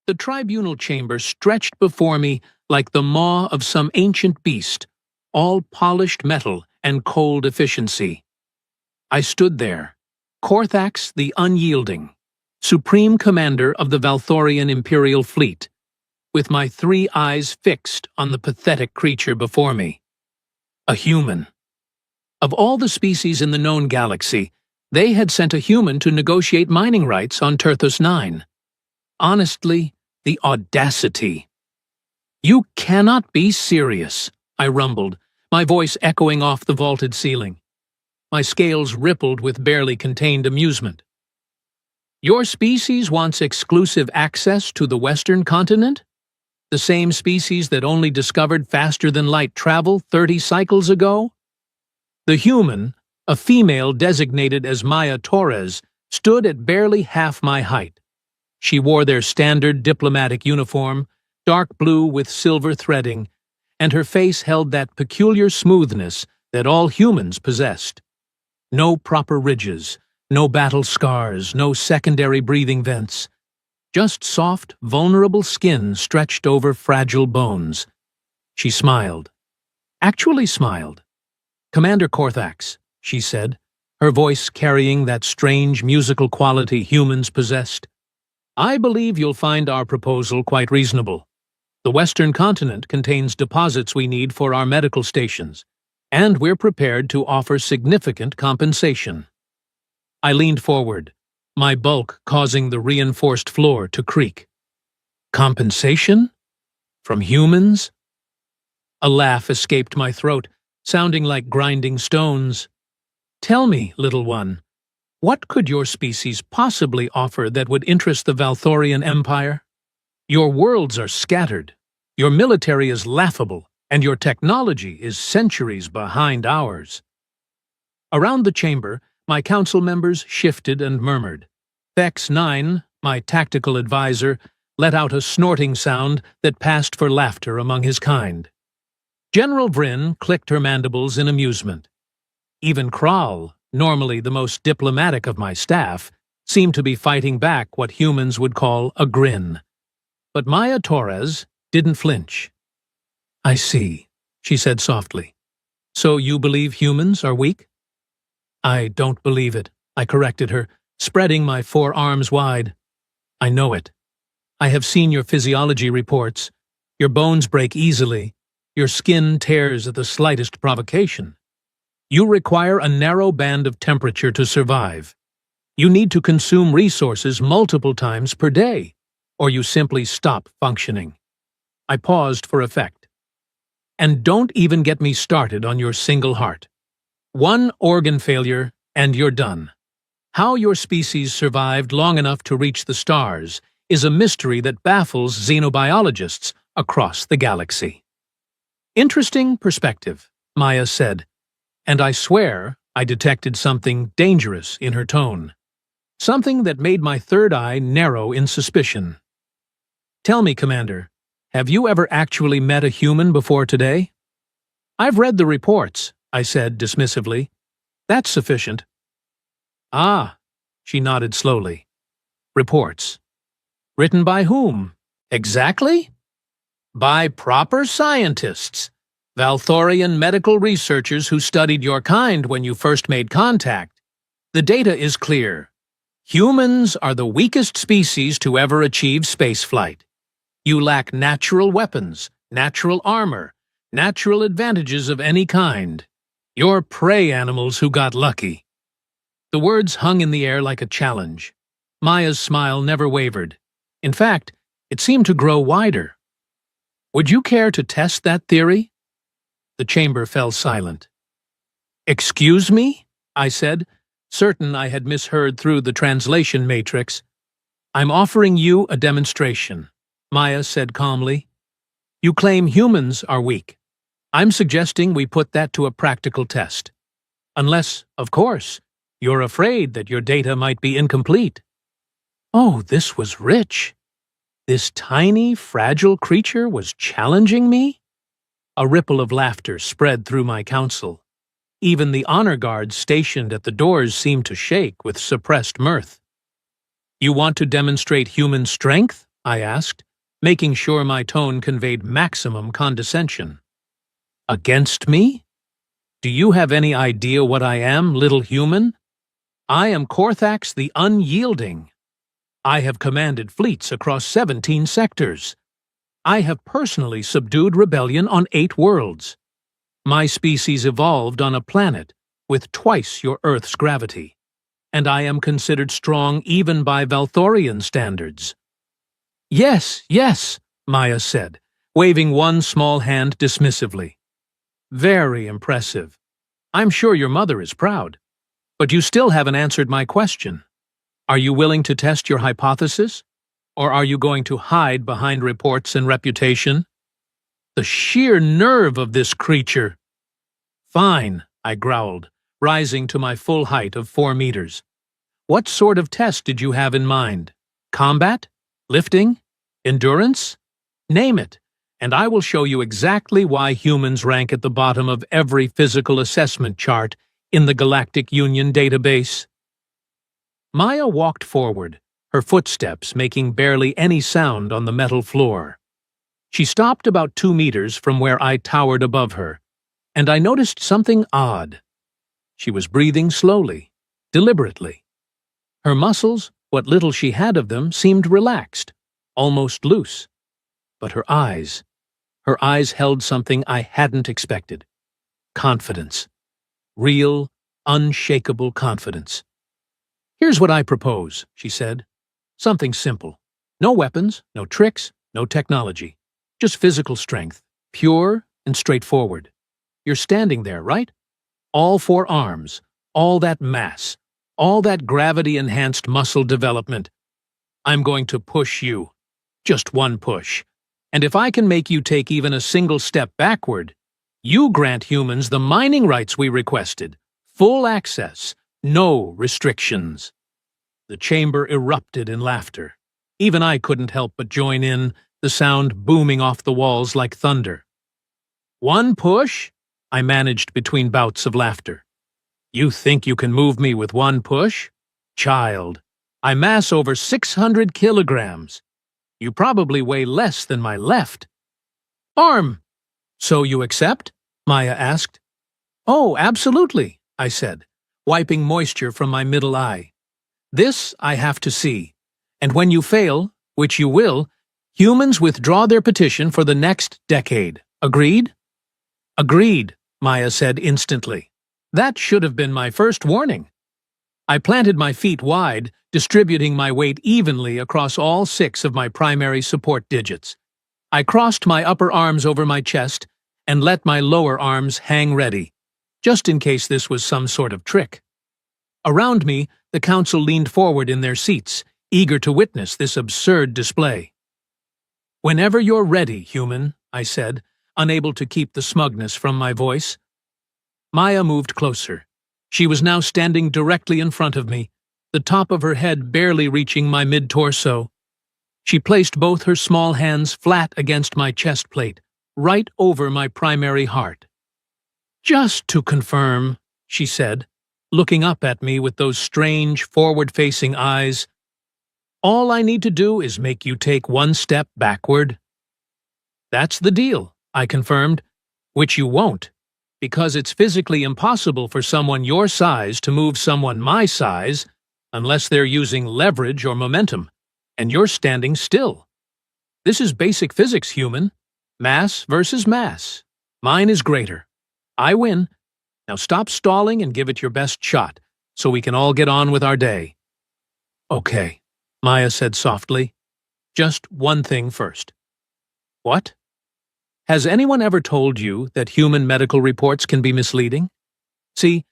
The tribunal chamber stretched before me like the maw of some ancient beast, all polished metal and cold efficiency. I stood there, Korthax the Unyielding, supreme commander of the Valthorian Imperial Fleet, with my 3 eyes fixed on the pathetic creature before me. A human. Of all the species in the known galaxy, they had sent a human to negotiate mining rights on Terthus 9. Honestly, the audacity. "You cannot be serious," I rumbled, my voice echoing off the vaulted ceiling. My scales rippled with barely contained amusement. "Your species wants exclusive access to the Western continent? The same species that only discovered faster-than-light travel 30 cycles ago?" The human, a female designated as Maya Torres, stood at barely half my height. She wore their standard diplomatic uniform, dark blue with silver threading, and her face held that peculiar smoothness that all humans possessed. No proper ridges, no battle scars, no secondary breathing vents. Just soft, vulnerable skin stretched over fragile bones. She smiled. Actually smiled. "Commander Korthax," she said, her voice carrying that strange musical quality humans possessed, "I believe you'll find our proposal quite reasonable. The Western continent contains deposits we need for our medical stations, and we're prepared to offer significant compensation." I leaned forward, my bulk causing the reinforced floor to creak. Compensation? From humans? A laugh escaped my throat, sounding like grinding stones. "Tell me, little one, what could your species possibly offer that would interest the Valthorian Empire? Your worlds are scattered, your military is laughable, and your technology is centuries behind ours." Around the chamber, my council members shifted and murmured. Vex 9, my tactical advisor, let out a snorting sound that passed for laughter among his kind. General Vryn clicked her mandibles in amusement. Even Kral, normally the most diplomatic of my staff, seemed to be fighting back what humans would call a grin. But Maya Torres didn't flinch. "I see," she said softly. "So you believe humans are weak?" "I don't believe it," I corrected her, spreading my 4 arms wide. "I know it. I have seen your physiology reports. Your bones break easily. Your skin tears at the slightest provocation. You require a narrow band of temperature to survive. You need to consume resources multiple times per day, or you simply stop functioning." I paused for effect. "And don't even get me started on your single heart. 1 organ failure, and you're done. How your species survived long enough to reach the stars is a mystery that baffles xenobiologists across the galaxy." "Interesting perspective," Maya said, and I swear I detected something dangerous in her tone. Something that made my 3rd eye narrow in suspicion. "Tell me, Commander, have you ever actually met a human before today?" "I've read the reports," I said dismissively. "That's sufficient." "Ah," she nodded slowly. "Reports. Written by whom? Exactly?" "By proper scientists. Valthorian medical researchers who studied your kind when you first made contact. The data is clear. Humans are the weakest species to ever achieve spaceflight. You lack natural weapons, natural armor, natural advantages of any kind. You're prey animals who got lucky." The words hung in the air like a challenge. Maya's smile never wavered. In fact, it seemed to grow wider. "Would you care to test that theory?" The chamber fell silent. "Excuse me?" I said, certain I had misheard through the translation matrix. "I'm offering you a demonstration," Maya said calmly. "You claim humans are weak. I'm suggesting we put that to a practical test. Unless, of course, you're afraid that your data might be incomplete." Oh, this was rich. This tiny, fragile creature was challenging me? A ripple of laughter spread through my council. Even the honor guards stationed at the doors seemed to shake with suppressed mirth. "You want to demonstrate human strength?" I asked, making sure my tone conveyed maximum condescension. Against me? Do you have any idea what I am, little human? I am Korthax the Unyielding. I have commanded fleets across 17 sectors. I have personally subdued rebellion on 8 worlds. My species evolved on a planet with twice your Earth's gravity, and I am considered strong even by Valthorian standards. Yes, yes, Maya said, waving one small hand dismissively. Very impressive. I'm sure your mother is proud. But you still haven't answered my question. Are you willing to test your hypothesis? Or are you going to hide behind reports and reputation? The sheer nerve of this creature! Fine, I growled, rising to my full height of 4 meters. What sort of test did you have in mind? Combat? Lifting? Endurance? Name it, and I will show you exactly why humans rank at the bottom of every physical assessment chart in the Galactic Union database. Maya walked forward, her footsteps making barely any sound on the metal floor. She stopped about 2 meters from where I towered above her, and I noticed something odd. She was breathing slowly, deliberately. Her muscles, what little she had of them, seemed relaxed, almost loose. But her eyes held something I hadn't expected. Confidence. Real, unshakable confidence. Here's what I propose, she said. Something simple. No weapons, no tricks, no technology. Just physical strength, pure and straightforward. You're standing there, right? All 4 arms, all that mass, all that gravity-enhanced muscle development. I'm going to push you. Just one push. And if I can make you take even a single step backward, you grant humans the mining rights we requested. Full access, no restrictions. The chamber erupted in laughter. Even I couldn't help but join in, the sound booming off the walls like thunder. One push? I managed between bouts of laughter. You think you can move me with one push? Child, I mass over 600 kilograms. You probably weigh less than my left arm. So you accept? Maya asked. Oh, absolutely, I said, wiping moisture from my middle eye. This I have to see, and when you fail, which you will, humans withdraw their petition for the next decade. Agreed? Agreed, Maya said instantly. That should have been my first warning. I planted my feet wide, distributing my weight evenly across all 6 of my primary support digits. I crossed my upper arms over my chest and let my lower arms hang ready, just in case this was some sort of trick. Around me, the council leaned forward in their seats, eager to witness this absurd display. Whenever you're ready, human, I said, unable to keep the smugness from my voice. Maya moved closer. She was now standing directly in front of me, the top of her head barely reaching my mid-torso. She placed both her small hands flat against my chest plate, right over my primary heart. Just to confirm, she said, looking up at me with those strange, forward-facing eyes, all I need to do is make you take one step backward. That's the deal, I confirmed, which you won't, because it's physically impossible for someone your size to move someone my size unless they're using leverage or momentum, and you're standing still. This is basic physics, human. Mass versus mass. Mine is greater. I win. Now stop stalling and give it your best shot, so we can all get on with our day. Okay, Maya said softly. Just one thing first. What? Has anyone ever told you that human medical reports can be misleading? See,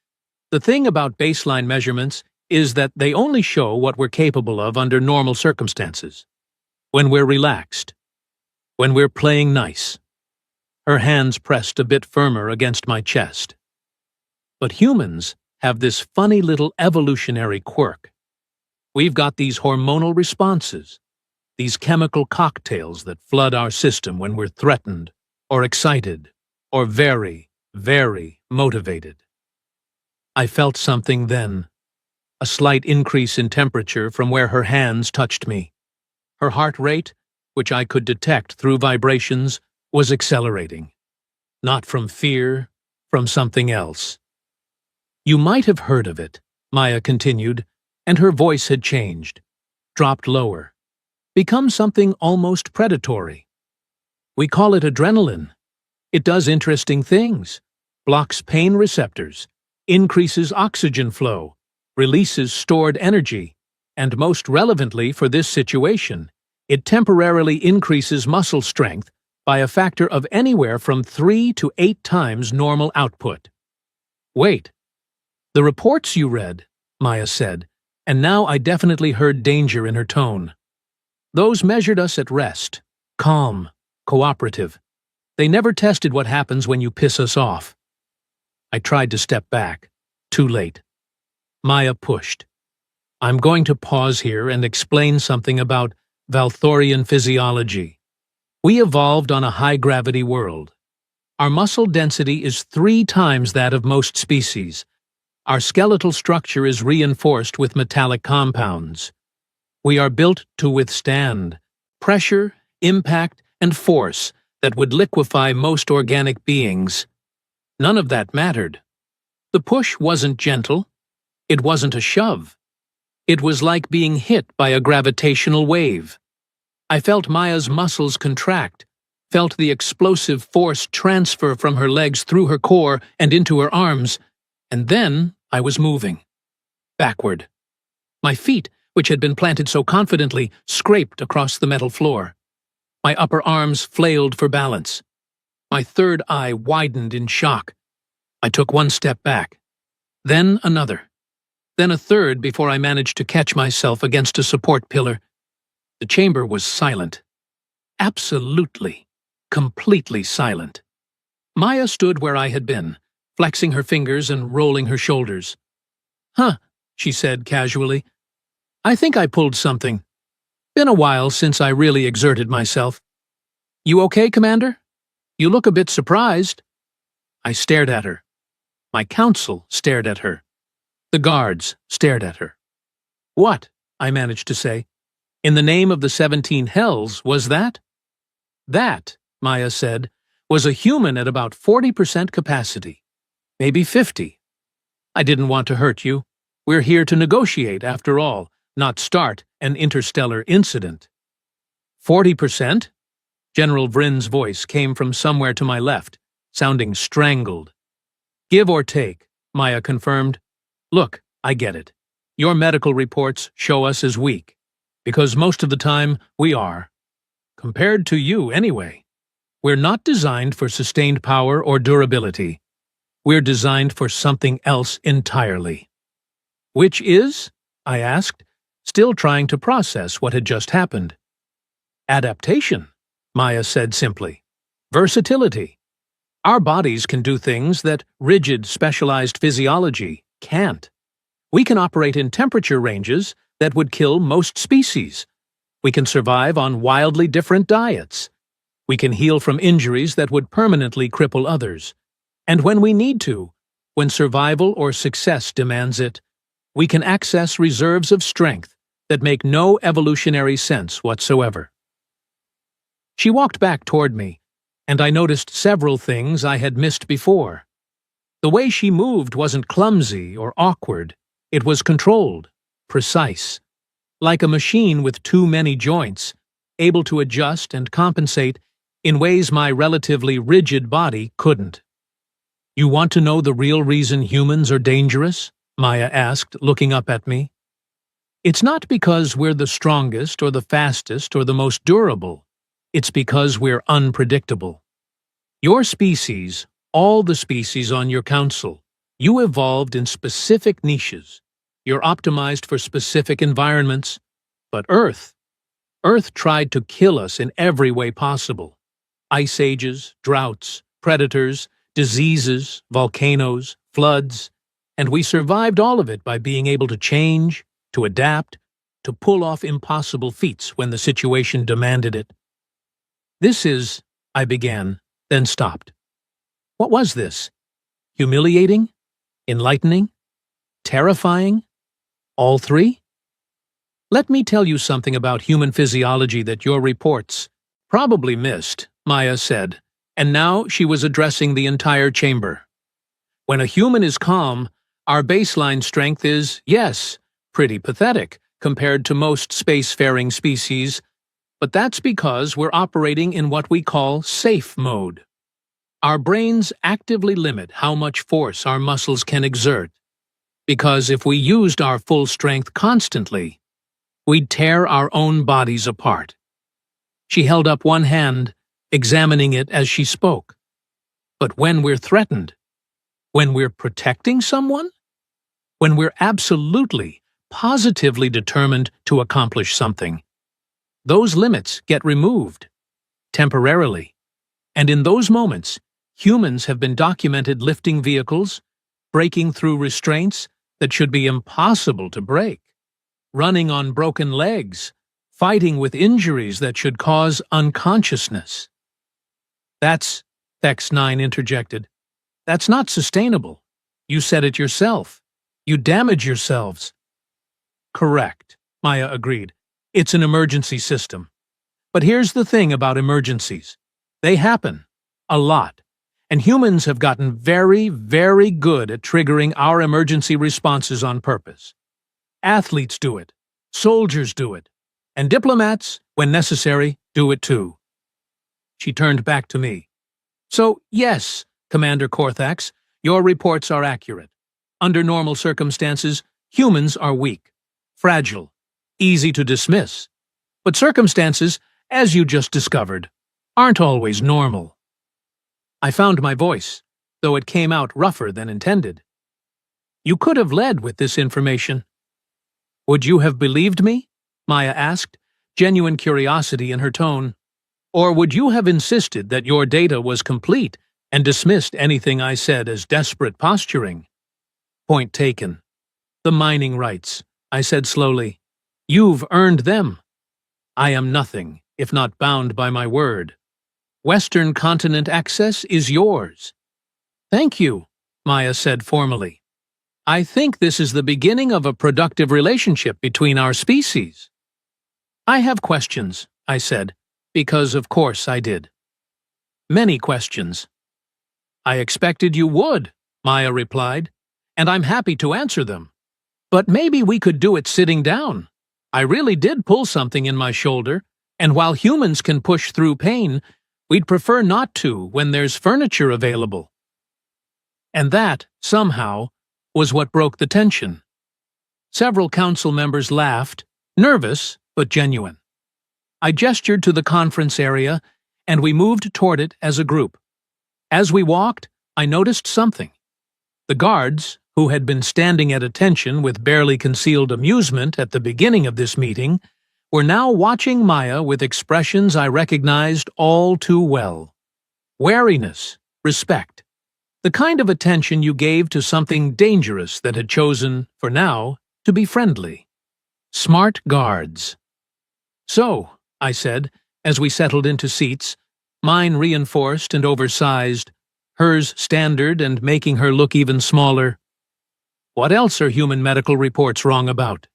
the thing about baseline measurements is that they only show what we're capable of under normal circumstances. When we're relaxed. When we're playing nice. Her hands pressed a bit firmer against my chest. But humans have this funny little evolutionary quirk. We've got these hormonal responses, these chemical cocktails that flood our system when we're threatened, or excited, or very, very motivated. I felt something then, a slight increase in temperature from where her hands touched me. Her heart rate which I could detect through vibrations, was accelerating. Not from fear, from something else. You might have heard of it, Maya continued, and her voice had changed, dropped lower, become something almost predatory. We call it adrenaline. It does interesting things, blocks pain receptors, increases oxygen flow, releases stored energy, and most relevantly for this situation, it temporarily increases muscle strength by a factor of anywhere from 3 to 8 times normal output. Wait. The reports you read, Maya said, and now I definitely heard danger in her tone. Those measured us at rest, calm, cooperative. They never tested what happens when you piss us off. I tried to step back. Too late. Maya pushed. I'm going to pause here and explain something about Valthorian physiology. We evolved on a high-gravity world. Our muscle density is 3 times that of most species. Our skeletal structure is reinforced with metallic compounds. We are built to withstand pressure, impact, and force that would liquefy most organic beings. None of that mattered. The push wasn't gentle. It wasn't a shove. It was like being hit by a gravitational wave. I felt Maya's muscles contract, felt the explosive force transfer from her legs through her core and into her arms, and then I was moving. Backward. My feet, which had been planted so confidently, scraped across the metal floor. My upper arms flailed for balance. My third eye widened in shock. I took 1 step back. Then another. Then a third before I managed to catch myself against a support pillar. The chamber was silent. Absolutely, completely silent. Maya stood where I had been, flexing her fingers and rolling her shoulders. Huh, she said casually. I think I pulled something. Been a while since I really exerted myself. You okay, Commander? You look a bit surprised. I stared at her. My council stared at her. The guards stared at her. What? I managed to say. In the name of the 17 hells, was that? That, Maya said, was a human at about 40% capacity. Maybe 50. I didn't want to hurt you. We're here to negotiate, after all, not start an interstellar incident. 40%? General Vrin's voice came from somewhere to my left, sounding strangled. Give or take, Maya confirmed. Look, I get it. Your medical reports show us as weak. Because most of the time, we are. Compared to you, anyway. We're not designed for sustained power or durability. We're designed for something else entirely. Which is? I asked, still trying to process what had just happened. Adaptation, Maya said simply. Versatility. Our bodies can do things that rigid, specialized physiology can't. We can operate in temperature ranges that would kill most species. We can survive on wildly different diets. We can heal from injuries that would permanently cripple others. And when we need to, when survival or success demands it, we can access reserves of strength that make no evolutionary sense whatsoever. She walked back toward me, and I noticed several things I had missed before. The way she moved wasn't clumsy or awkward. It was controlled, precise, like a machine with too many joints, able to adjust and compensate in ways my relatively rigid body couldn't. You want to know the real reason humans are dangerous? Maya asked, looking up at me. It's not because we're the strongest or the fastest or the most durable. It's because we're unpredictable. Your species, all the species on your council, you evolved in specific niches. You're optimized for specific environments. But Earth tried to kill us in every way possible. Ice ages, droughts, predators, diseases, volcanoes, floods, and we survived all of it by being able to change, to adapt, to pull off impossible feats when the situation demanded it. This is, I began, then stopped. What was this? Humiliating? Enlightening? Terrifying? All three? Let me tell you something about human physiology that your reports probably missed, Maya said, and now she was addressing the entire chamber. When a human is calm, our baseline strength is, yes, pretty pathetic compared to most spacefaring species, but that's because we're operating in what we call safe mode. Our brains actively limit how much force our muscles can exert, because if we used our full strength constantly, we'd tear our own bodies apart. She held up one hand, examining it as she spoke. But when we're threatened, when we're protecting someone, when we're absolutely, positively determined to accomplish something, those limits get removed, temporarily. And in those moments, humans have been documented lifting vehicles, breaking through restraints that should be impossible to break, running on broken legs, fighting with injuries that should cause unconsciousness. That's, X9 interjected, that's not sustainable. You said it yourself. You damage yourselves. Correct, Maya agreed. It's an emergency system. But here's the thing about emergencies. They happen. A lot. And humans have gotten very, very good at triggering our emergency responses on purpose. Athletes do it. Soldiers do it. And diplomats, when necessary, do it too. She turned back to me. So, yes, Commander Korthax, your reports are accurate. Under normal circumstances, humans are weak, fragile, easy to dismiss. But circumstances, as you just discovered, aren't always normal. I found my voice, though it came out rougher than intended. You could have led with this information. Would you have believed me? Maya asked, genuine curiosity in her tone. Or would you have insisted that your data was complete and dismissed anything I said as desperate posturing? Point taken. The mining rights, I said slowly. You've earned them. I am nothing, if not bound by my word. Western continent access is yours. Thank you, Maya said formally. I think this is the beginning of a productive relationship between our species. I have questions, I said, because of course I did. Many questions. I expected you would, Maya replied, and I'm happy to answer them. But maybe we could do it sitting down. I really did pull something in my shoulder, and while humans can push through pain, we'd prefer not to when there's furniture available. And that, somehow, was what broke the tension. Several council members laughed, nervous but genuine. I gestured to the conference area, and we moved toward it as a group. As we walked, I noticed something. The guards, who had been standing at attention with barely concealed amusement at the beginning of this meeting, were now watching Maya with expressions I recognized all too well. Wariness, respect, the kind of attention you gave to something dangerous that had chosen, for now, to be friendly. Smart guards. So, I said, as we settled into seats, mine reinforced and oversized, hers standard and making her look even smaller. What else are human medical reports wrong about?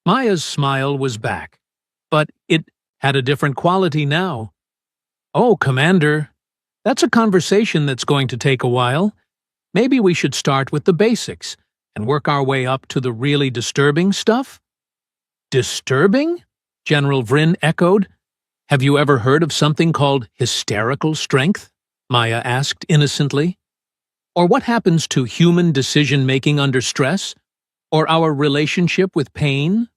Maya's smile was back, but it had a different quality now. Oh, Commander, that's a conversation that's going to take a while. Maybe we should start with the basics and work our way up to the really disturbing stuff? Disturbing? General Vryn echoed. Have you ever heard of something called hysterical strength? Maya asked innocently. Or what happens to human decision-making under stress? Or our relationship with pain?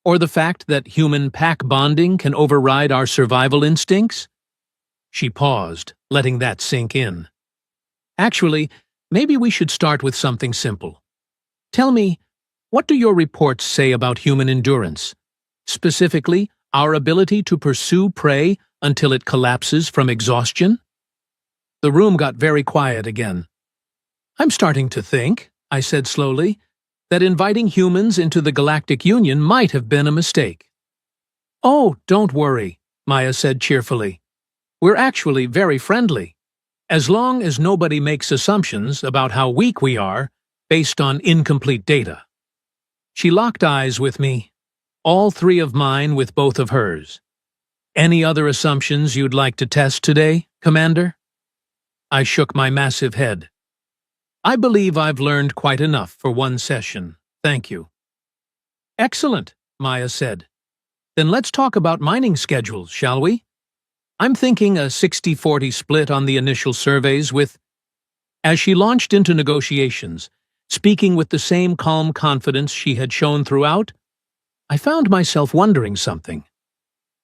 Or the fact that human pack bonding can override our survival instincts? She paused, letting that sink in. Actually, maybe we should start with something simple. Tell me, what do your reports say about human endurance? Specifically, our ability to pursue prey until it collapses from exhaustion? The room got very quiet again. I'm starting to think, I said slowly, that inviting humans into the Galactic Union might have been a mistake. Oh, don't worry, Maya said cheerfully. We're actually very friendly. As long as nobody makes assumptions about how weak we are based on incomplete data. She locked eyes with me. All three of mine with both of hers. Any other assumptions you'd like to test today, Commander? I shook my massive head. I believe I've learned quite enough for one session. Thank you. Excellent, Maya said. Then let's talk about mining schedules, shall we? I'm thinking a 60-40 split on the initial surveys with... As she launched into negotiations, speaking with the same calm confidence she had shown throughout, I found myself wondering something.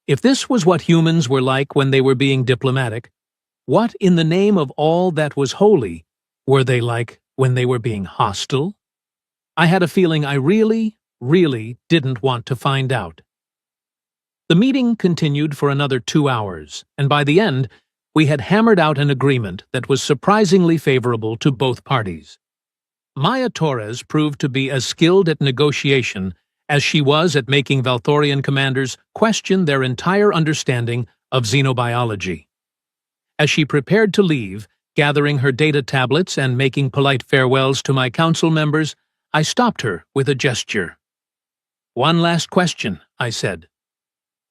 If this was what humans were like when they were being diplomatic, what in the name of all that was holy were they like when they were being hostile? I had a feeling I really didn't want to find out. The meeting continued for another 2 hours, and by the end, we had hammered out an agreement that was surprisingly favorable to both parties. Maya Torres proved to be as skilled at negotiation as she was at making Valthorian commanders question their entire understanding of xenobiology. As she prepared to leave, gathering her data tablets and making polite farewells to my council members, I stopped her with a gesture. One last question, I said.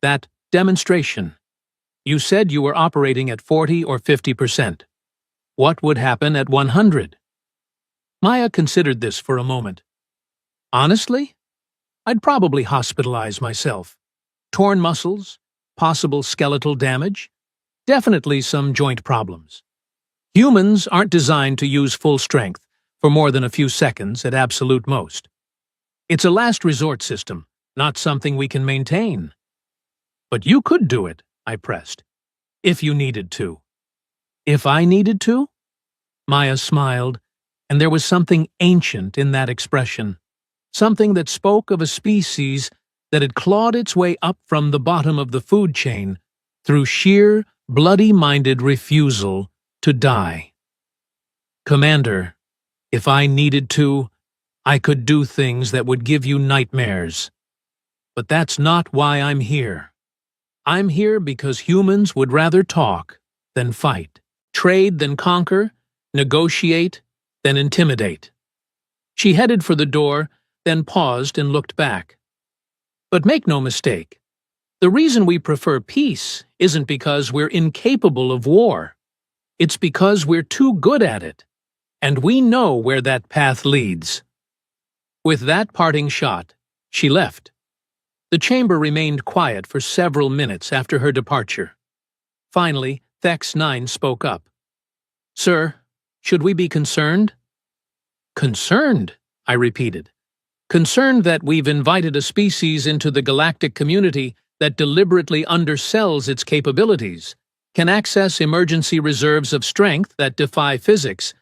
That demonstration. You said you were operating at 40 or 50%. What would happen at 100? Maya considered this for a moment. Honestly, I'd probably hospitalize myself. Torn muscles, possible skeletal damage, definitely some joint problems. Humans aren't designed to use full strength for more than a few seconds at absolute most. It's a last resort system, not something we can maintain. But you could do it, I pressed, if you needed to. If I needed to? Maya smiled, and there was something ancient in that expression. Something that spoke of a species that had clawed its way up from the bottom of the food chain through sheer, bloody-minded refusal to die. Commander, if I needed to, I could do things that would give you nightmares. But that's not why I'm here. I'm here because humans would rather talk than fight, trade than conquer, negotiate than intimidate. She headed for the door, then paused and looked back. But make no mistake, the reason we prefer peace isn't because we're incapable of war. It's because we're too good at it, and we know where that path leads. With that parting shot, she left. The chamber remained quiet for several minutes after her departure. Finally, Thex 9 spoke up. Sir, should we be concerned? Concerned, I repeated. Concerned that we've invited a species into the galactic community that deliberately undersells its capabilities, can access emergency reserves of strength that defy physics,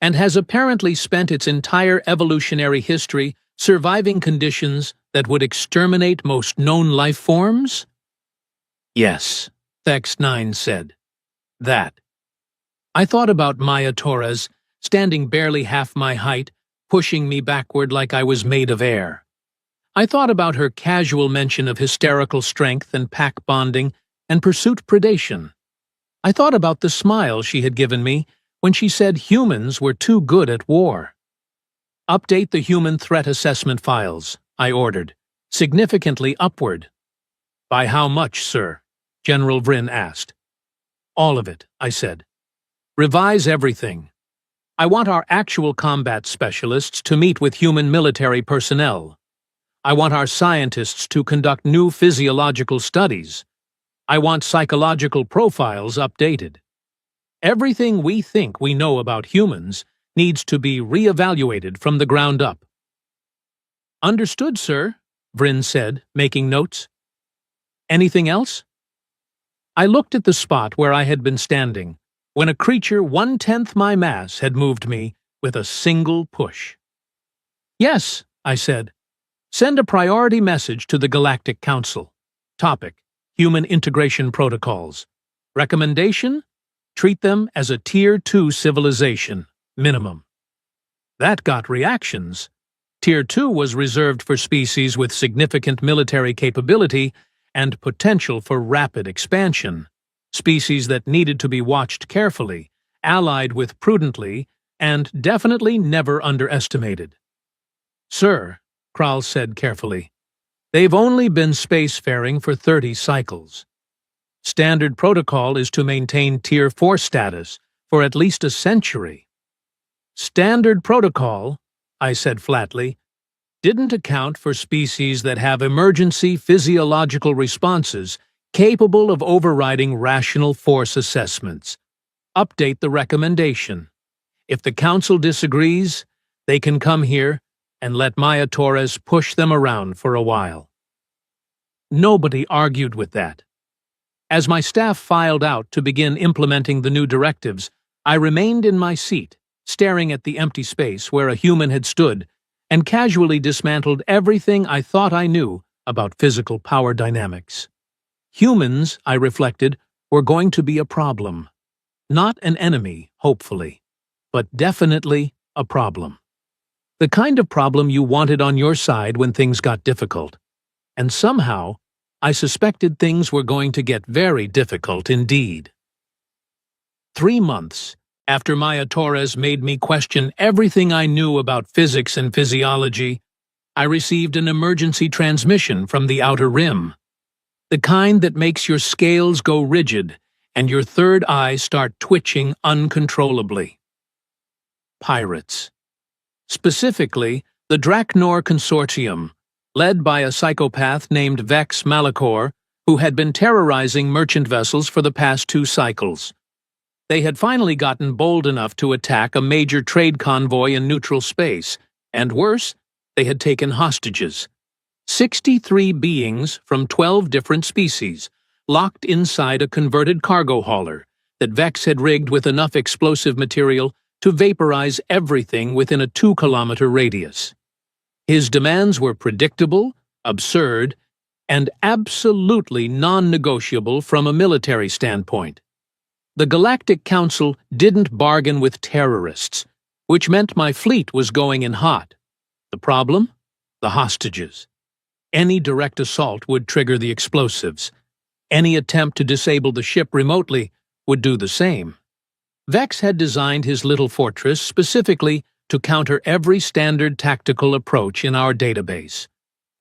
and has apparently spent its entire evolutionary history surviving conditions that would exterminate most known life forms? Yes, Thex 9 said. That. I thought about Maya Torres, standing barely half my height, pushing me backward like I was made of air. I thought about her casual mention of hysterical strength and pack bonding and pursuit predation. I thought about the smile she had given me when she said humans were too good at war. Update the human threat assessment files, I ordered, significantly upward. By how much, sir? General Vryn asked. All of it, I said. Revise everything. I want our actual combat specialists to meet with human military personnel. I want our scientists to conduct new physiological studies. I want psychological profiles updated. Everything we think we know about humans needs to be re-evaluated from the ground up. Understood, sir, Vryn said, making notes. Anything else? I looked at the spot where I had been standing, when a creature 1/10 my mass had moved me with a single push. Yes, I said. Send a priority message to the Galactic Council. Topic: Human Integration Protocols. Recommendation: treat them as a Tier 2 civilization, minimum. That got reactions. Tier 2 was reserved for species with significant military capability and potential for rapid expansion. Species that needed to be watched carefully, allied with prudently, and definitely never underestimated. Sir, Kral said carefully, They've only been spacefaring for 30 cycles. Standard protocol is to maintain Tier 4 status for at least a century. Standard protocol, I said flatly, didn't account for species that have emergency physiological responses capable of overriding rational force assessments. Update the recommendation. If the Council disagrees, they can come here and let Maya Torres push them around for a while. Nobody argued with that. As my staff filed out to begin implementing the new directives, I remained in my seat, staring at the empty space where a human had stood, and casually dismantled everything I thought I knew about physical power dynamics. Humans, I reflected, were going to be a problem. Not an enemy, hopefully, but definitely a problem. The kind of problem you wanted on your side when things got difficult. And somehow, I suspected things were going to get very difficult indeed. 3 months after Maya Torres made me question everything I knew about physics and physiology, I received an emergency transmission from the Outer Rim. The kind that makes your scales go rigid and your third eye start twitching uncontrollably. Pirates. Specifically, the Draknor Consortium, led by a psychopath named Vex Malachor, who had been terrorizing merchant vessels for the past 2 cycles. They had finally gotten bold enough to attack a major trade convoy in neutral space, and worse, they had taken hostages. 63 beings from 12 different species, locked inside a converted cargo hauler that Vex had rigged with enough explosive material to vaporize everything within a 2-kilometer radius. His demands were predictable, absurd, and absolutely non-negotiable from a military standpoint. The Galactic Council didn't bargain with terrorists, which meant my fleet was going in hot. The problem? The hostages. Any direct assault would trigger the explosives. Any attempt to disable the ship remotely would do the same. Vex had designed his little fortress specifically to counter every standard tactical approach in our database.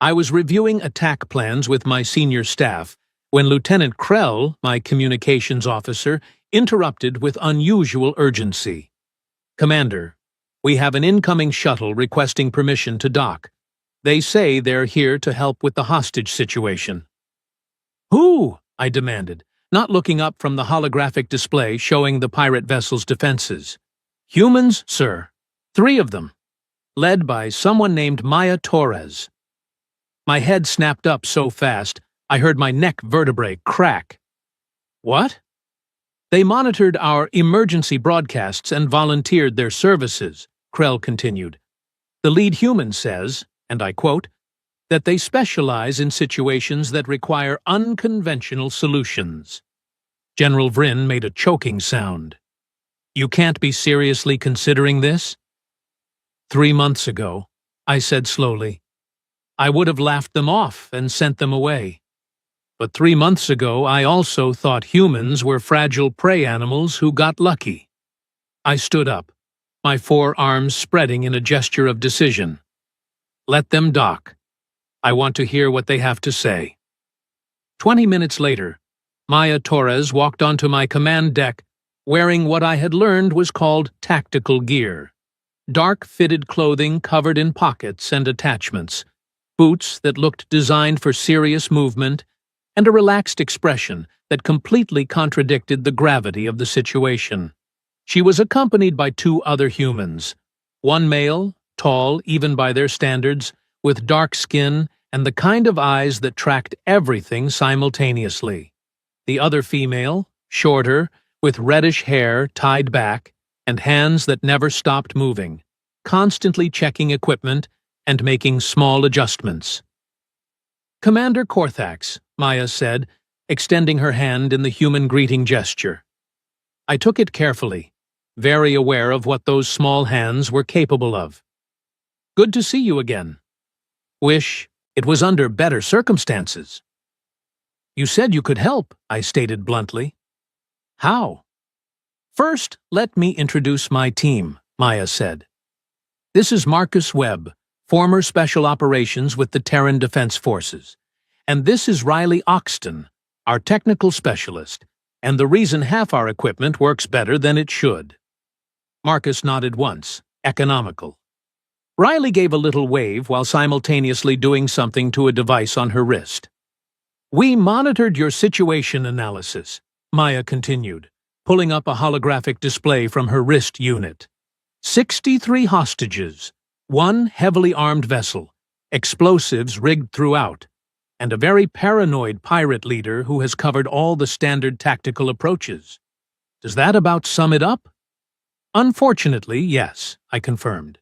I was reviewing attack plans with my senior staff when Lieutenant Krell, my communications officer, interrupted with unusual urgency. "Commander, we have an incoming shuttle requesting permission to dock. They say they're here to help with the hostage situation." "Who?" I demanded, not looking up from the holographic display showing the pirate vessel's defenses. "Humans, sir. 3 of them. Led by someone named Maya Torres." My head snapped up so fast, I heard my neck vertebrae crack. "What?" "They monitored our emergency broadcasts and volunteered their services," Krell continued. "The lead human says, and I quote, that they specialize in situations that require unconventional solutions." General Vryn made a choking sound. "You can't be seriously considering this?" 3 months ago, I said slowly, I would have laughed them off and sent them away. But 3 months ago, I also thought humans were fragile prey animals who got lucky. I stood up, my 4 arms spreading in a gesture of decision. "Let them dock. I want to hear what they have to say." 20 minutes later, Maya Torres walked onto my command deck wearing what I had learned was called tactical gear. Dark fitted clothing covered in pockets and attachments, boots that looked designed for serious movement, and a relaxed expression that completely contradicted the gravity of the situation. She was accompanied by 2 other humans, one male, tall even by their standards, with dark skin and the kind of eyes that tracked everything simultaneously. The other female, shorter, with reddish hair tied back, and hands that never stopped moving, constantly checking equipment and making small adjustments. "Commander Korthax," Maya said, extending her hand in the human greeting gesture. I took it carefully, very aware of what those small hands were capable of. "Good to see you again. Wish it was under better circumstances." "You said you could help," I stated bluntly. "How?" "First, let me introduce my team," Maya said. "This is Marcus Webb, former Special Operations with the Terran Defense Forces. And this is Riley Oxton, our technical specialist, and the reason half our equipment works better than it should." Marcus nodded once, economical. Riley gave a little wave while simultaneously doing something to a device on her wrist. "We monitored your situation analysis," Maya continued, pulling up a holographic display from her wrist unit. 63 hostages, 1 heavily armed vessel, explosives rigged throughout, and a very paranoid pirate leader who has covered all the standard tactical approaches. Does that about sum it up? Unfortunately, yes, I confirmed.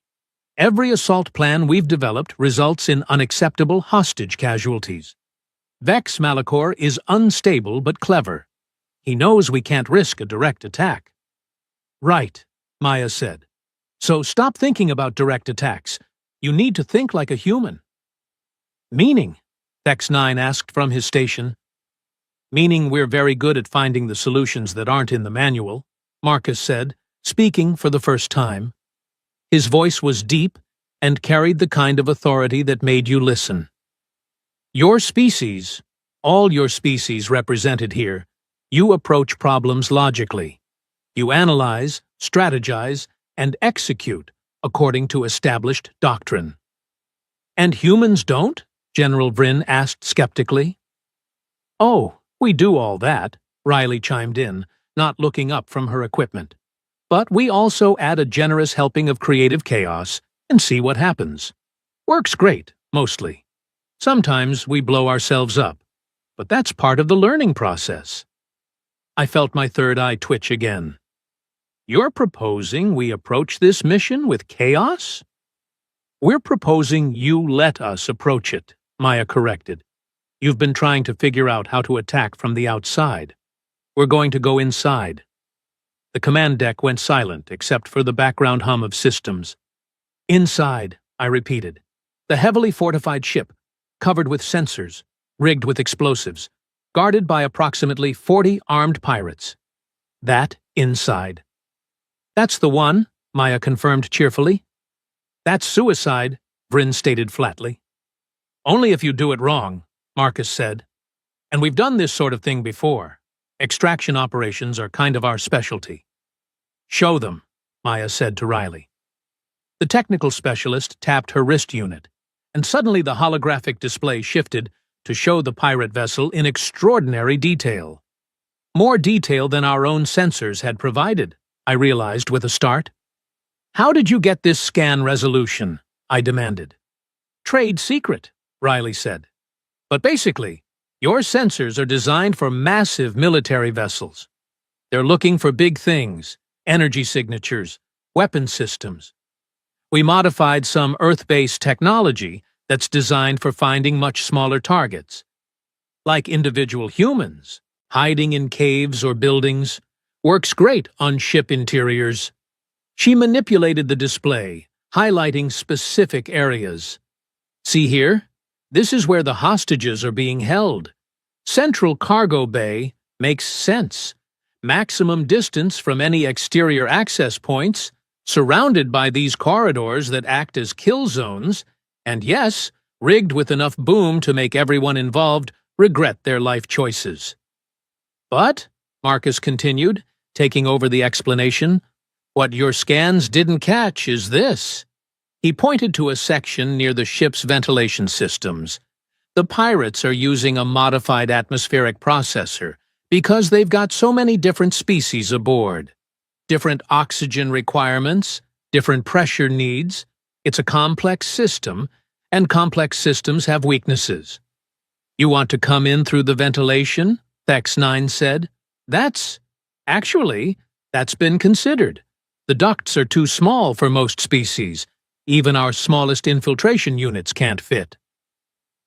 Every assault plan we've developed results in unacceptable hostage casualties. Vex Malachor is unstable but clever. He knows we can't risk a direct attack. Right, Maya said. So stop thinking about direct attacks. You need to think like a human. Meaning? Vex 9 asked from his station. Meaning we're very good at finding the solutions that aren't in the manual, Marcus said, speaking for the first time. His voice was deep and carried the kind of authority that made you listen. Your species, all your species represented here, you approach problems logically. You analyze, strategize, and execute according to established doctrine. And humans don't? General Vryn asked skeptically. Oh, we do all that, Riley chimed in, not looking up from her equipment. But we also add a generous helping of creative chaos and see what happens. Works great, mostly. Sometimes we blow ourselves up, but that's part of the learning process. I felt my third eye twitch again. You're proposing we approach this mission with chaos? We're proposing you let us approach it, Maya corrected. You've been trying to figure out how to attack from the outside. We're going to go inside. The command deck went silent except for the background hum of systems. Inside, I repeated. The heavily fortified ship, covered with sensors, rigged with explosives, guarded by approximately 40 armed pirates. That inside. That's the one, Maya confirmed cheerfully. That's suicide, Vryn stated flatly. Only if you do it wrong, Marcus said. And we've done this sort of thing before. Extraction operations are kind of our specialty. Show them, Maya said to Riley. The technical specialist tapped her wrist unit, and suddenly the holographic display shifted to show the pirate vessel in extraordinary detail. More detail than our own sensors had provided, I realized with a start. How did you get this scan resolution? I demanded. Trade secret, Riley said. But basically, your sensors are designed for massive military vessels. They're looking for big things, energy signatures, weapon systems. We modified some Earth-based technology that's designed for finding much smaller targets. Like individual humans, hiding in caves or buildings, works great on ship interiors. She manipulated the display, highlighting specific areas. See here? This is where the hostages are being held. Central cargo bay makes sense. Maximum distance from any exterior access points, surrounded by these corridors that act as kill zones, and yes, rigged with enough boom to make everyone involved regret their life choices. But, Marcus continued, taking over the explanation, what your scans didn't catch is this. He pointed to a section near the ship's ventilation systems. The pirates are using a modified atmospheric processor because they've got so many different species aboard. Different oxygen requirements, different pressure needs. It's a complex system, and complex systems have weaknesses. You want to come in through the ventilation? Vex 9 said. That's been considered. The ducts are too small for most species. Even our smallest infiltration units can't fit.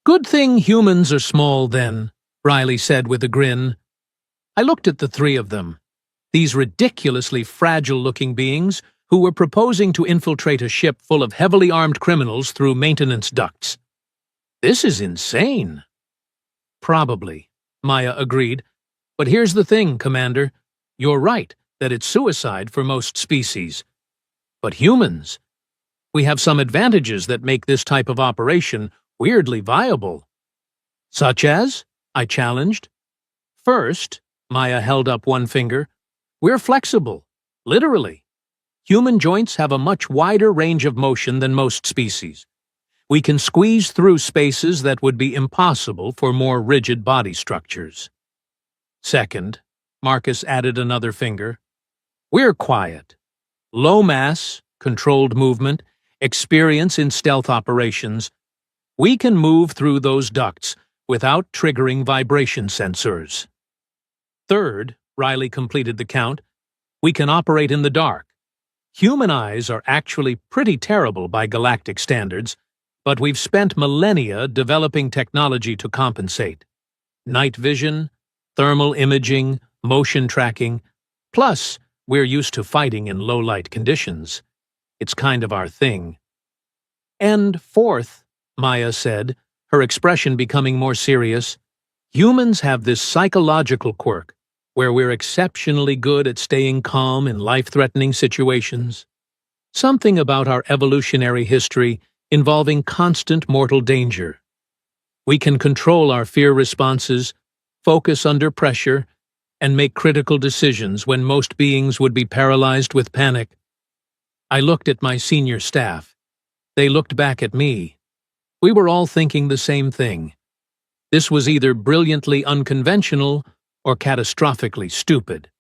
Good thing humans are small, then, Riley said with a grin. I looked at the three of them, these ridiculously fragile-looking beings who were proposing to infiltrate a ship full of heavily armed criminals through maintenance ducts. This is insane. Probably, Maya agreed. But here's the thing, Commander. You're right that it's suicide for most species. But humans, We have some advantages that make this type of operation weirdly viable. Such as? I challenged. First, Maya held up one finger, we're flexible, literally. Human joints have a much wider range of motion than most species. We can squeeze through spaces that would be impossible for more rigid body structures. Second, Marcus added another finger, we're quiet. Low mass, controlled movement, experience in stealth operations. We can move through those ducts without triggering vibration sensors. Third, Riley completed the count, we can operate in the dark. Human eyes are actually pretty terrible by galactic standards, but we've spent millennia developing technology to compensate. Night vision, thermal imaging, motion tracking, plus we're used to fighting in low-light conditions. It's kind of our thing. And fourth, Maya said, her expression becoming more serious, humans have this psychological quirk where we're exceptionally good at staying calm in life-threatening situations. Something about our evolutionary history involving constant mortal danger. We can control our fear responses, focus under pressure, and make critical decisions when most beings would be paralyzed with panic. I looked at my senior staff. They looked back at me. We were all thinking the same thing. This was either brilliantly unconventional or catastrophically stupid.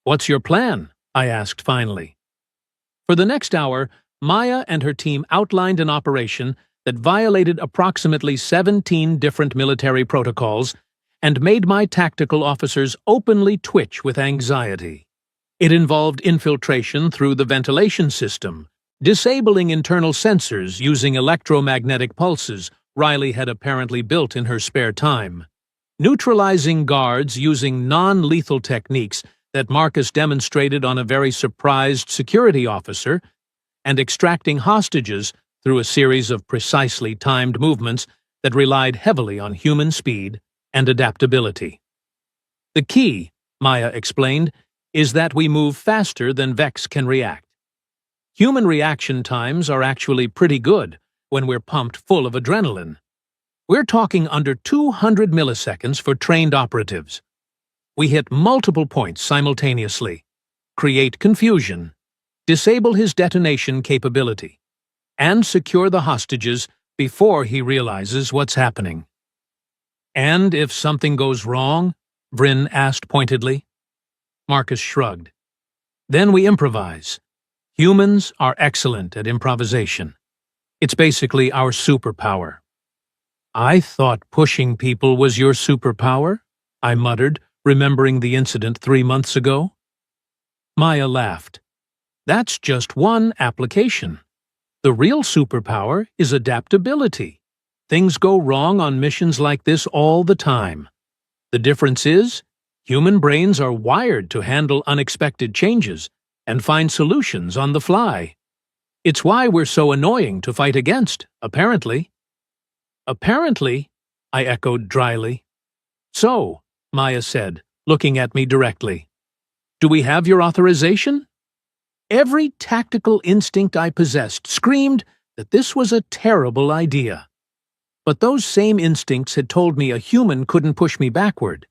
What's your plan? I asked finally. For the next hour, Maya and her team outlined an operation that violated approximately 17 different military protocols and made my tactical officers openly twitch with anxiety. It involved infiltration through the ventilation system, disabling internal sensors using electromagnetic pulses Riley had apparently built in her spare time, neutralizing guards using non-lethal techniques that Marcus demonstrated on a very surprised security officer, and extracting hostages through a series of precisely timed movements that relied heavily on human speed and adaptability. The key, Maya explained, is that we move faster than Vex can react. Human reaction times are actually pretty good when we're pumped full of adrenaline. We're talking under 200 milliseconds for trained operatives. We hit multiple points simultaneously, create confusion, disable his detonation capability, and secure the hostages before he realizes what's happening. And if something goes wrong? Vryn asked pointedly. Marcus shrugged. Then we improvise. Humans are excellent at improvisation. It's basically our superpower. I thought pushing people was your superpower, I muttered, remembering the incident 3 months ago. Maya laughed. That's just one application. The real superpower is adaptability. Things go wrong on missions like this all the time. The difference is, human brains are wired to handle unexpected changes and find solutions on the fly. It's why we're so annoying to fight against, apparently. Apparently, I echoed dryly. So, Maya said, looking at me directly, do we have your authorization? Every tactical instinct I possessed screamed that this was a terrible idea. But those same instincts had told me a human couldn't push me backward,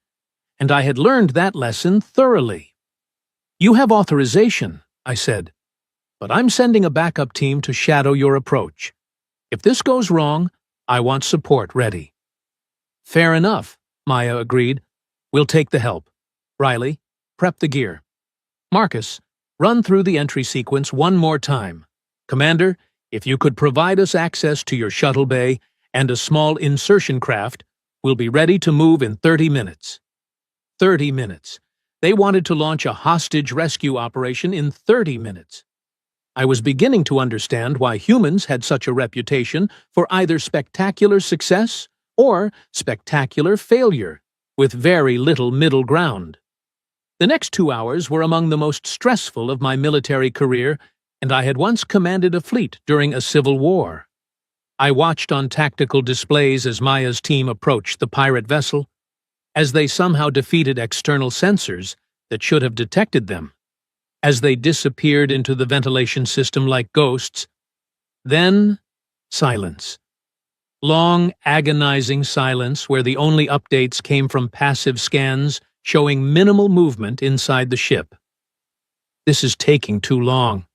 and I had learned that lesson thoroughly. You have authorization, I said, but I'm sending a backup team to shadow your approach. If this goes wrong, I want support ready. Fair enough, Maya agreed. We'll take the help. Riley, prep the gear. Marcus, run through the entry sequence one more time. Commander, if you could provide us access to your shuttle bay and a small insertion craft, we'll be ready to move in 30 minutes. 30 minutes. They wanted to launch a hostage rescue operation in 30 minutes. I was beginning to understand why humans had such a reputation for either spectacular success or spectacular failure, with very little middle ground. The next 2 hours were among the most stressful of my military career, and I had once commanded a fleet during a civil war. I watched on tactical displays as Maya's team approached the pirate vessel, as they somehow defeated external sensors that should have detected them, as they disappeared into the ventilation system like ghosts, Then, silence. Long, agonizing silence where the only updates came from passive scans showing minimal movement inside the ship. "This is taking too long,"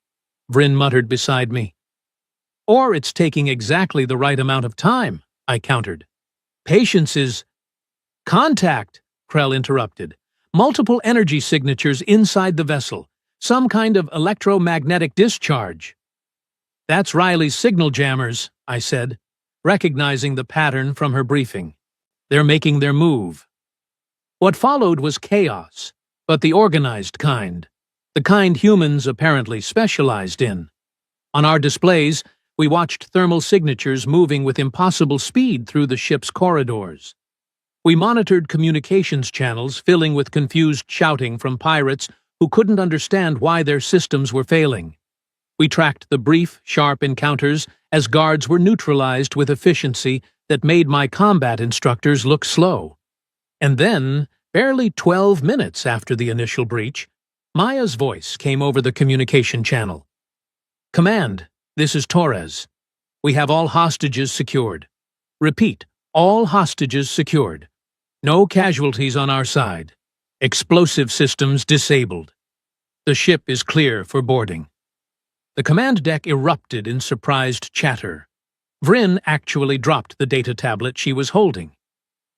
Vryn muttered beside me. "Or it's taking exactly the right amount of time," I countered. "Patience is—" "Contact," Krell interrupted. "Multiple energy signatures inside the vessel. Some kind of electromagnetic discharge." "That's Riley's signal jammers," I said, recognizing the pattern from her briefing. "They're making their move." What followed was chaos, but the organized kind. The kind humans apparently specialized in. On our displays, we watched thermal signatures moving with impossible speed through the ship's corridors. We monitored communications channels filling with confused shouting from pirates who couldn't understand why their systems were failing. We tracked the brief, sharp encounters as guards were neutralized with efficiency that made my combat instructors look slow. And then, barely 12 minutes after the initial breach, Maya's voice came over the communication channel. "Command, this is Torres. We have all hostages secured. Repeat, all hostages secured. No casualties on our side. Explosive systems disabled. The ship is clear for boarding." The command deck erupted in surprised chatter. Vryn actually dropped the data tablet she was holding.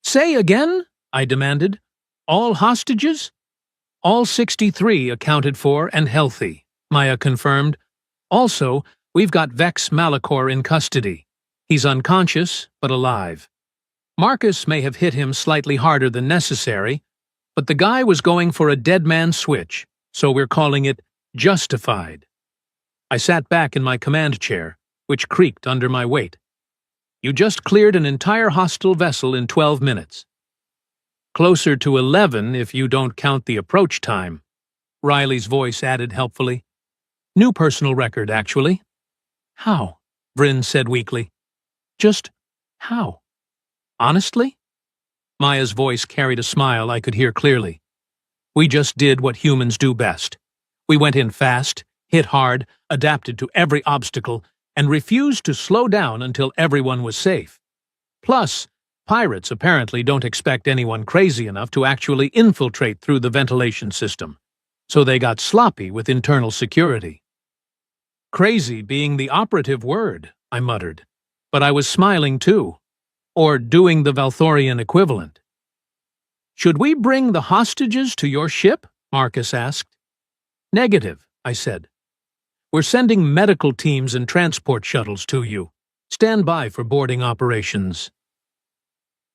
"Say again?" I demanded. "All hostages?" "All 63 accounted for and healthy," Maya confirmed. "Also, we've got Vex Malachor in custody. He's unconscious, but alive. Marcus may have hit him slightly harder than necessary, but the guy was going for a dead man switch, so we're calling it justified." I sat back in my command chair, which creaked under my weight. "You just cleared an entire hostile vessel in 12 minutes. Closer to 11 if you don't count the approach time," Riley's voice added helpfully. "New personal record, actually." "How?" Vryn said weakly. "Just how? Honestly?" Maya's voice carried a smile I could hear clearly. "We just did what humans do best. We went in fast, hit hard, adapted to every obstacle, and refused to slow down until everyone was safe. Plus, pirates apparently don't expect anyone crazy enough to actually infiltrate through the ventilation system, so they got sloppy with internal security." "Crazy being the operative word," I muttered, but I was smiling too. Or doing the Valthorian equivalent. "Should we bring the hostages to your ship?" Marcus asked. "Negative," I said. "We're sending medical teams and transport shuttles to you. Stand by for boarding operations."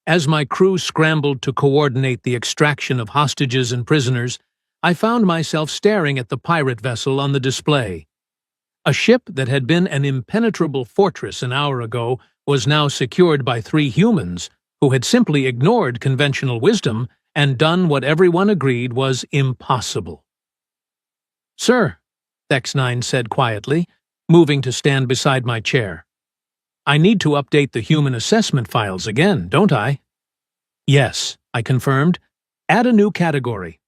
As my crew scrambled to coordinate the extraction of hostages and prisoners, I found myself staring at the pirate vessel on the display. A ship that had been an impenetrable fortress an hour ago was now secured by 3 humans who had simply ignored conventional wisdom and done what everyone agreed was impossible. "Sir," Vex-9 said quietly, moving to stand beside my chair. "I need to update the human assessment files again, don't I?" "Yes," I confirmed. "Add a new category.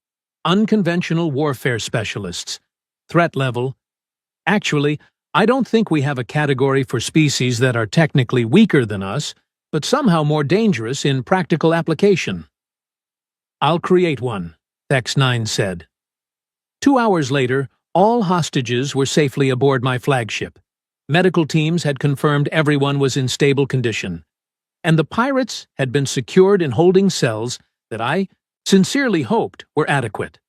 Unconventional warfare specialists. Threat level. Actually, I don't think we have a category for species that are technically weaker than us, but somehow more dangerous in practical application." "I'll create one," Vex-9 said. 2 hours later, all hostages were safely aboard my flagship. Medical teams had confirmed everyone was in stable condition, and the pirates had been secured in holding cells that I sincerely hoped were adequate.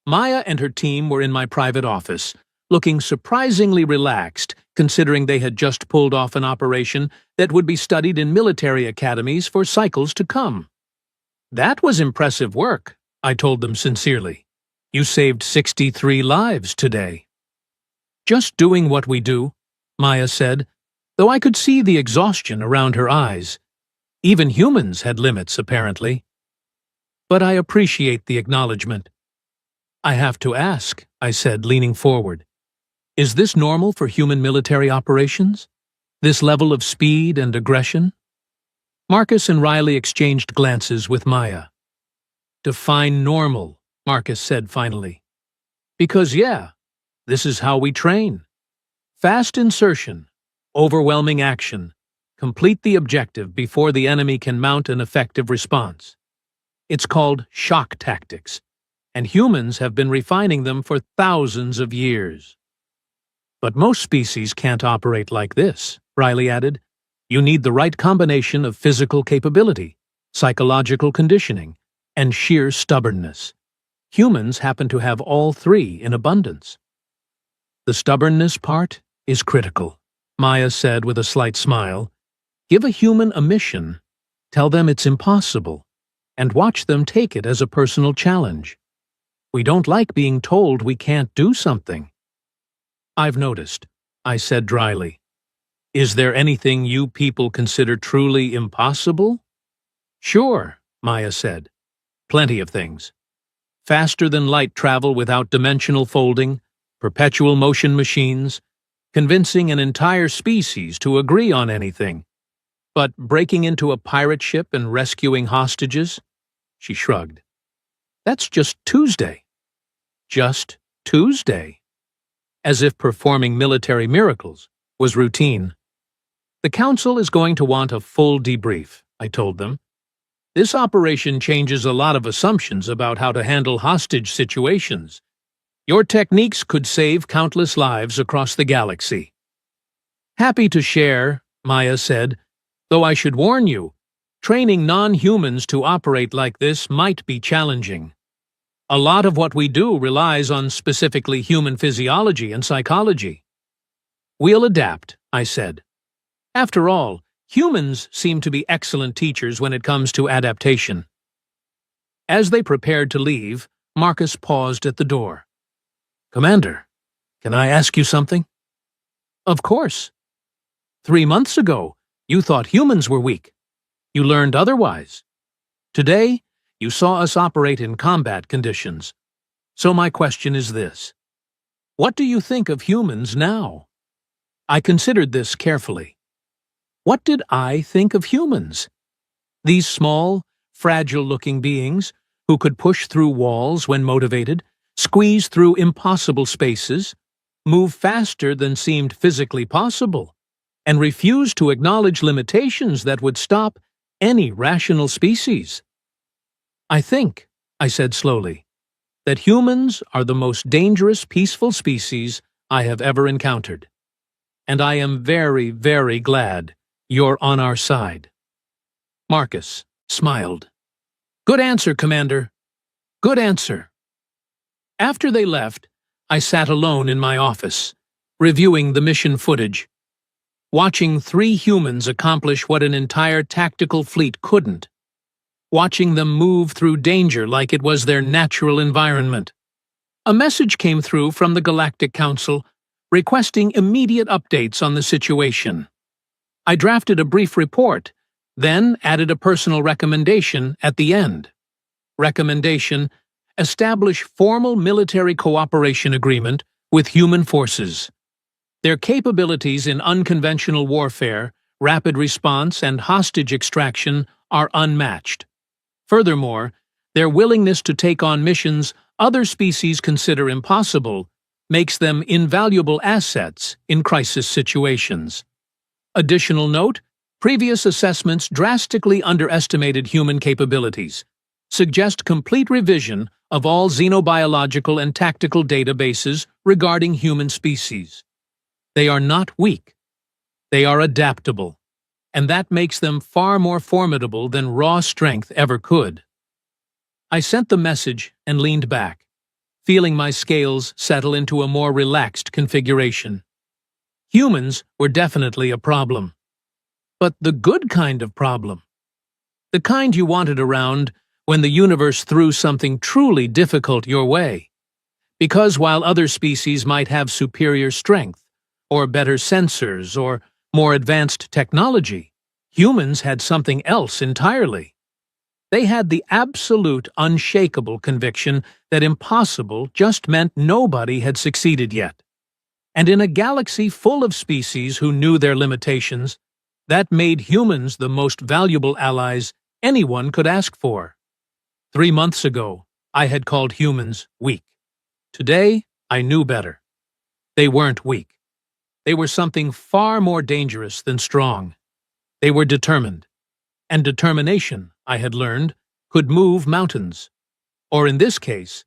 Maya and her team were in my private office, looking surprisingly relaxed, considering they had just pulled off an operation that would be studied in military academies for cycles to come. "That was impressive work," I told them sincerely. "You saved 63 lives today." "Just doing what we do," Maya said, though I could see the exhaustion around her eyes. Even humans had limits, apparently. "But I appreciate the acknowledgement." "I have to ask," I said, leaning forward. "Is this normal for human military operations? This level of speed and aggression?" Marcus and Riley exchanged glances with Maya. "Define normal," Marcus said finally. "Because yeah, this is how we train. Fast insertion, Overwhelming action. Complete the objective before the enemy can mount an effective response. It's called shock tactics, and humans have been refining them for thousands of years. But most species can't operate like this, Riley added. You need the right combination of physical capability, psychological conditioning, and sheer stubbornness. Humans happen to have all three in abundance. The stubbornness part is critical, Maya said with a slight smile. Give a human a mission, tell them it's impossible, and watch them take it as a personal challenge. We don't like being told we can't do something. I've noticed, I said dryly. Is there anything you people consider truly impossible? Sure, Maya said. Plenty of things. Faster-than-light travel without dimensional folding, perpetual motion machines, convincing an entire species to agree on anything. But breaking into a pirate ship and rescuing hostages? She shrugged. That's just Tuesday. Just Tuesday. As if performing military miracles was routine. The Council is going to want a full debrief, I told them. This operation changes a lot of assumptions about how to handle hostage situations. Your techniques could save countless lives across the galaxy. Happy to share, Maya said, though I should warn you, training non-humans to operate like this might be challenging. A lot of what we do relies on specifically human physiology and psychology. We'll adapt, I said. After all, humans seem to be excellent teachers when it comes to adaptation. As they prepared to leave, Marcus paused at the door. Commander, can I ask you something? Of course. 3 months ago, you thought humans were weak. You learned otherwise. Today, you saw us operate in combat conditions. So my question is this. What do you think of humans now? I considered this carefully. What did I think of humans? These small, fragile-looking beings who could push through walls when motivated, squeeze through impossible spaces, move faster than seemed physically possible, and refuse to acknowledge limitations that would stop any rational species. I think, I said slowly, that humans are the most dangerous peaceful species I have ever encountered. And I am very, very glad you're on our side. Marcus smiled. Good answer, Commander. Good answer. After they left, I sat alone in my office, reviewing the mission footage, watching 3 humans accomplish what an entire tactical fleet couldn't, watching them move through danger like it was their natural environment. A message came through from the Galactic Council requesting immediate updates on the situation. I drafted a brief report, then added a personal recommendation at the end. Recommendation: establish formal military cooperation agreement with human forces. Their capabilities in unconventional warfare, rapid response, and hostage extraction are unmatched. Furthermore, their willingness to take on missions other species consider impossible makes them invaluable assets in crisis situations. Additional note: previous assessments drastically underestimated human capabilities. Suggest complete revision of all xenobiological and tactical databases regarding human species. They are not weak. They are adaptable, and that makes them far more formidable than raw strength ever could. I sent the message and leaned back, feeling my scales settle into a more relaxed configuration. Humans were definitely a problem. But the good kind of problem. The kind you wanted around when the universe threw something truly difficult your way. Because while other species might have superior strength, or better sensors, or more advanced technology, humans had something else entirely. They had the absolute, unshakable conviction that impossible just meant nobody had succeeded yet. And in a galaxy full of species who knew their limitations, that made humans the most valuable allies anyone could ask for. 3 months ago, I had called humans weak. Today, I knew better. They weren't weak. They were something far more dangerous than strong. They were determined. And determination, I had learned, could move mountains. Or in this case,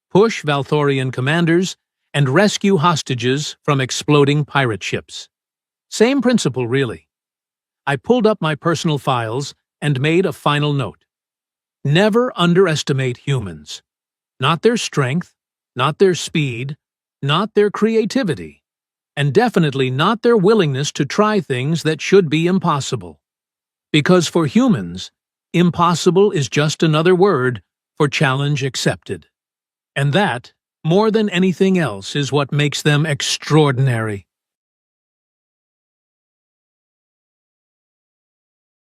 push Valthorian commanders and rescue hostages from exploding pirate ships. Same principle, really. I pulled up my personal files and made a final note. Never underestimate humans. Not their strength, not their speed, not their creativity, and definitely not their willingness to try things that should be impossible. Because for humans, impossible is just another word for challenge accepted. And that, more than anything else, is what makes them extraordinary.